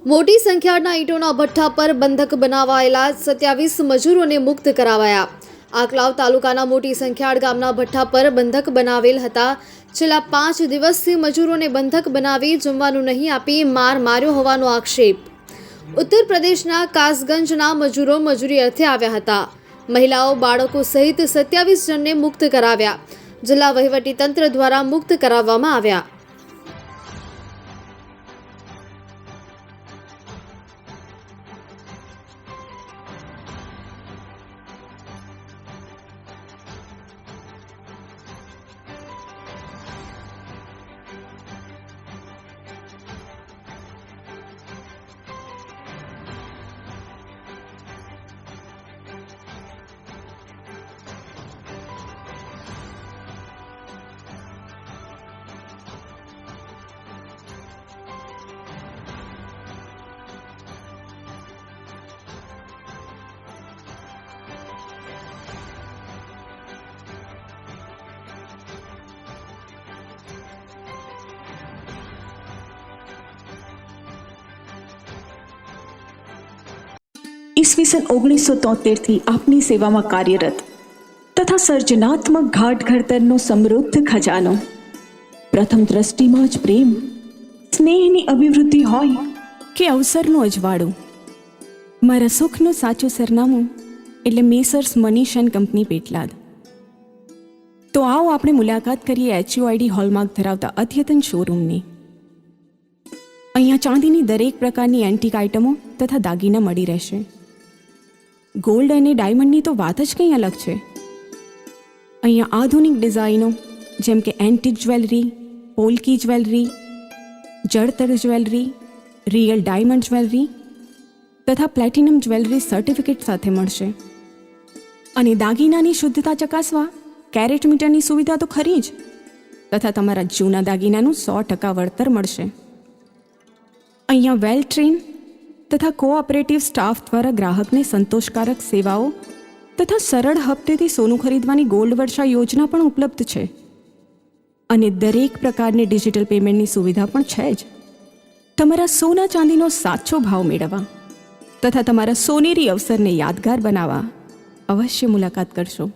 મોટી સંખ્યાના ઈંટોના ભઠ્ઠા પર બંધક બનાવાયેલા 27 મજૂરોને મુક્ત કરાવાયા। આંકલાવ તાલુકાના મોટી સંખ્યાળ ગામના ભઠ્ઠા પર બંધક બનાવેલ હતા। છેલ્લા 5 દિવસથી મજૂરોને બંધક બનાવી જમવાનું નહીં આપી માર માર્યો હોવાનો આક્ષેપ। ઉત્તર પ્રદેશના કાસગંજના મજૂરો મજૂરી અર્થે આવ્યા હતા। મહિલાઓ બાળકો સહિત 27 જણને મુક્ત કરાવ્યા। જિલ્લા વહીવટીતંત્ર દ્વારા મુક્ત કરાવવામાં આવ્યા। ઈસવીસન 1973 થી આપની સેવામાં કાર્યરત તથા સર્જનાત્મક ઘાટ ઘડતરનો સમૃદ્ધ ખજાનો। પ્રથમ દ્રષ્ટિમાં જ પ્રેમ સ્નેહની અભિવૃદ્ધિ હોય કે અવસરનું અજવાળું, મારા સુખનું સાચું સરનામું એટલે Messrs Manish and company Petlad. તો આવો આપણે મુલાકાત કરીએ HUID હોલમાર્ક ધરાવતા અદ્યતન શોરૂમની। અહીંયા ચાંદીની દરેક પ્રકારની એન્ટિક આઇટમો તથા દાગીના મળી રહેશે। ગોલ્ડ અને ડાયમંડની તો વાત જ કંઈ અલગ છે। અહીંયા આધુનિક ડિઝાઇનો જેમ કે એન્ટિક જ્વેલરી, પોલ્કી જ્વેલરી, જળતર જ્વેલરી, રિયલ ડાયમંડ જ્વેલરી તથા પ્લેટિનમ જ્વેલરી સર્ટિફિકેટ સાથે મળશે। અને દાગીનાની શુદ્ધતા ચકાસવા કેરેટ મીટરની સુવિધા તો ખરી જ, તથા તમારા જૂના દાગીનાનું 100% વળતર મળશે। અહીંયા વેલ ટ્રેન તથા કોઓપરેટિવ સ્ટાફ દ્વારા ગ્રાહકને સંતોષકારક સેવાઓ તથા સરળ હપ્તેથી સોનું ખરીદવાની ગોલ્ડ વર્ષા યોજના પણ ઉપલબ્ધ છે। અને દરેક પ્રકારની ડિજિટલ પેમેન્ટની સુવિધા પણ છે જ। તમારા સોના ચાંદીનો સાચો ભાવ મેળવવા તથા તમારા સોનેરી અવસરને યાદગાર બનાવવા અવશ્ય મુલાકાત કરશો।